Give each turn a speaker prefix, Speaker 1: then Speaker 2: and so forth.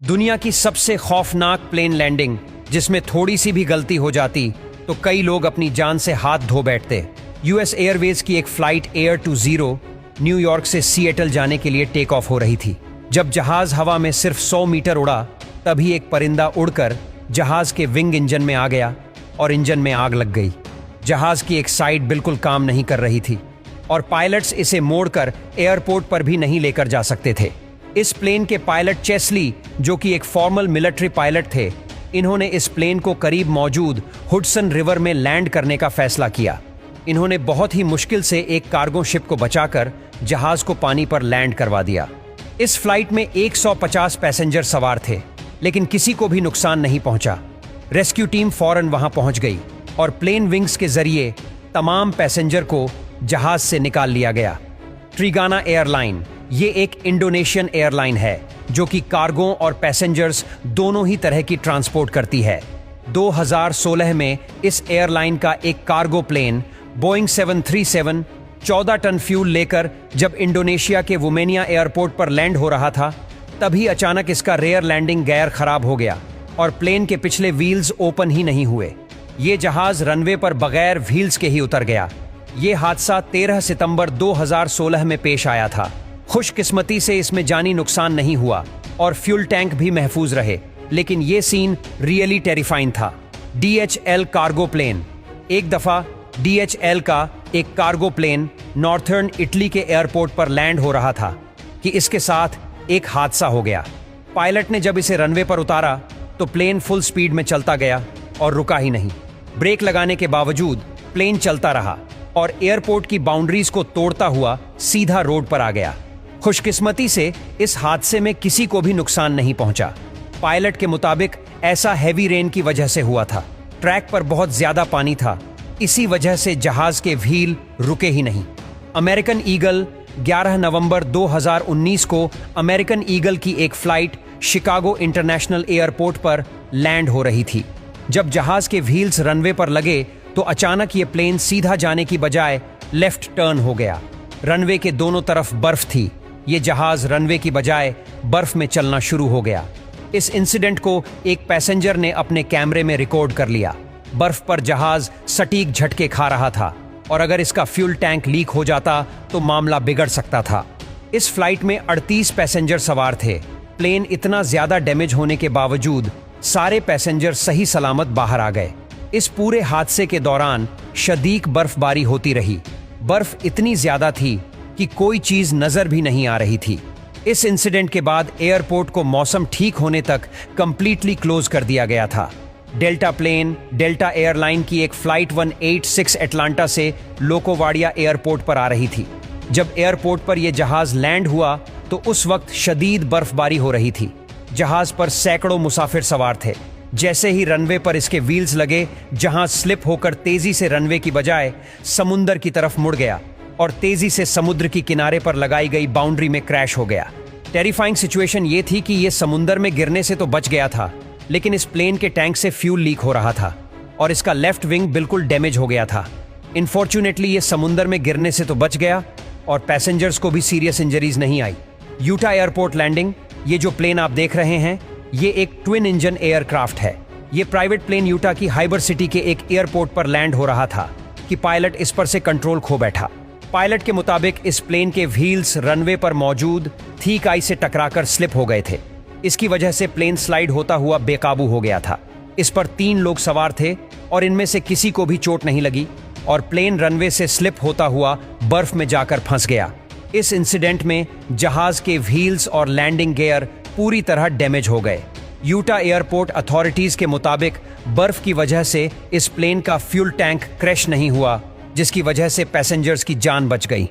Speaker 1: दुनिया की सबसे खौफनाक प्लेन लैंडिंग, जिसमें थोड़ी सी भी गलती हो जाती तो कई लोग अपनी जान से हाथ धो बैठते। यूएस एयरवेज की एक flight air two zero New York से सिएटल जाने के लिए टेक ऑफ हो रही थी। जब जहाज हवा में सिर्फ 100 मीटर उड़ा, तभी एक परिंदा उड़कर जहाज के विंग इंजन में आ गया और इंजन में आग लग गई। जहाज की एक साइड बिल्कुल काम नहीं कर रही थी और पायलट्स इसे मोड़कर एयरपोर्ट पर भी नहीं लेकर जा सकते थे। इस प्लेन के पायलट चेस्ली, जो कि एक फॉर्मल मिलिट्री पायलट थे, इन्होंने इस प्लेन को करीब मौजूद हुडसन रिवर में लैंड करने का फैसला किया। इन्होंने बहुत ही मुश्किल से एक कार्गो शिप को बचाकर जहाज को पानी पर लैंड करवा दिया। इस फ्लाइट में 150 पैसेंजर सवार थे, लेकिन किसी को भी नुकसान नहीं पहुंचा। रेस्क्यू टीम फौरन वहां पहुंच गई और प्लेन विंग्स के जरिए तमाम पैसेंजर को जहाज से निकाल लिया गया। ट्रिगाना एयरलाइन ये एक इंडोनेशियन एयरलाइन है जो कि कार्गो और पैसेंजर्स दोनों ही तरह की ट्रांसपोर्ट करती है। 2016 में इस एयरलाइन का एक cargo plane Boeing 737 14 ton fuel लेकर जब इंडोनेशिया के वुमेनिया एयरपोर्ट पर लैंड हो रहा था, तभी अचानक इसका रेयर लैंडिंग गियर खराब हो गया और प्लेन के पिछले व्हील्स ओपन ही नहीं हुए। ये जहाज रनवे पर बगैर व्हील्स के ही उतर गया। ये हादसा 13 सितंबर 2016 में पेश आया था। खुशकिस्मती से इसमें जानी नुकसान नहीं हुआ और फ्यूल टैंक भी महफूज रहे, लेकिन ये सीन रियली टेरिफाइंग था। DHL cargo plane. एक दफा DHL का एक कार्गो प्लेन नॉर्थर्न इटली के एयरपोर्ट पर लैंड हो रहा था कि इसके साथ एक हादसा हो गया। पायलट ने जब इसे रनवे पर उतारा तो प्लेन फुल स्पीड में चलता गया और रुका ही नहीं। ब्रेक लगाने के बावजूद प्लेन चलता रहा और एयरपोर्ट की बाउंड्रीज को तोड़ता हुआ सीधा रोड पर आ गया। खुशकिस्मती से इस हादसे में किसी को भी नुकसान नहीं पहुंचा। पायलट के मुताबिक ऐसा हैवी रेन की वजह से हुआ था। ट्रैक पर बहुत ज्यादा पानी था, इसी वजह से जहाज के व्हील रुके ही नहीं। अमेरिकन ईगल 11 नवंबर 2019 को अमेरिकन ईगल की एक फ्लाइट शिकागो इंटरनेशनल एयरपोर्ट पर लैंड हो रही थी। जब जहाज के व्हील्स रनवे पर लगे तो अचानक ये प्लेन सीधा जाने की बजाय लेफ्ट टर्न हो गया। रनवे के दोनों तरफ बर्फ थी। ये जहाज रनवे की बजाय बर्फ में चलना शुरू हो गया। इस इंसिडेंट को एक पैसेंजर ने अपने कैमरे में रिकॉर्ड कर लिया। बर्फ पर जहाज सटीक झटके खा रहा था और अगर इसका फ्यूल टैंक लीक हो जाता तो मामला बिगड़ सकता था। इस फ्लाइट में 38 पैसेंजर सवार थे। प्लेन इतना ज्यादा डैमेज होने के बावजूद सारे पैसेंजर सही सलामत बाहर आ गए। इस पूरे हादसे के दौरान शदीद बर्फबारी होती रही। बर्फ इतनी ज्यादा थी कि कोई चीज नजर भी नहीं आ रही थी। इस इंसिडेंट के बाद एयरपोर्ट को मौसम ठीक होने तक कंप्लीटली क्लोज कर दिया गया था। डेल्टा एयरलाइन की एक फ्लाइट 186 अटलांटा से लोकोवाडिया एयरपोर्ट पर आ रही थी। जब एयरपोर्ट पर यह जहाज लैंड हुआ तो उस वक्त शदीद बर्फबारी हो रही थी। जहाज पर सैकड़ों मुसाफिर सवार थे। जैसे ही रनवे पर इसके व्हील्स लगे, जहाज स्लिप होकर तेजी से रनवे की बजाय समुंदर की तरफ मुड़ गया और तेजी से समुद्र की किनारे पर लगाई गई बाउंड्री में क्रैश हो गया। टेरिफाइंग सिचुएशन ये थी कि ये समुंदर में गिरने से तो बच गया था, लेकिन इस प्लेन के टैंक से फ्यूल लीक हो रहा था और इसका लेफ्ट विंग बिल्कुल डैमेज हो गया था। इनफॉर्चुनेटली ये समुंदर में गिरने से तो बच गया और पैसेंजर्स को भी सीरियस इंजरीज नहीं आई। Utah airport landing. ये जो प्लेन आप देख रहे हैं, ये एक ट्विन इंजन एयरक्राफ्ट है। ये प्राइवेट प्लेन यूटा की हाइबर सिटी के एक एयरपोर्ट पर लैंड हो रहा था कि पायलट इस पर से कंट्रोल खो बैठा। पायलट के मुताबिक इस प्लेन के व्हील्स रनवे पर मौजूद थीक आइस से टकराकर स्लिप हो गए थे। इसकी वजह से प्लेन स्लाइड होता हुआ बेकाबू हो गया था। इस पर 3 लोग सवार थे और इनमें से किसी को भी चोट नहीं लगी और प्लेन रनवे से स्लिप होता हुआ बर्फ में जाकर फंस गया। इस इंसिडेंट में जहाज के व्हील्स और लैंडिंग गियर पूरी तरह डैमेज हो गए। यूटा एयरपोर्ट अथॉरिटीज के मुताबिक बर्फ की वजह से इस प्लेन का फ्यूल टैंक क्रैश नहीं हुआ, जिसकी वजह से पैसेंजर्स की जान बच गई।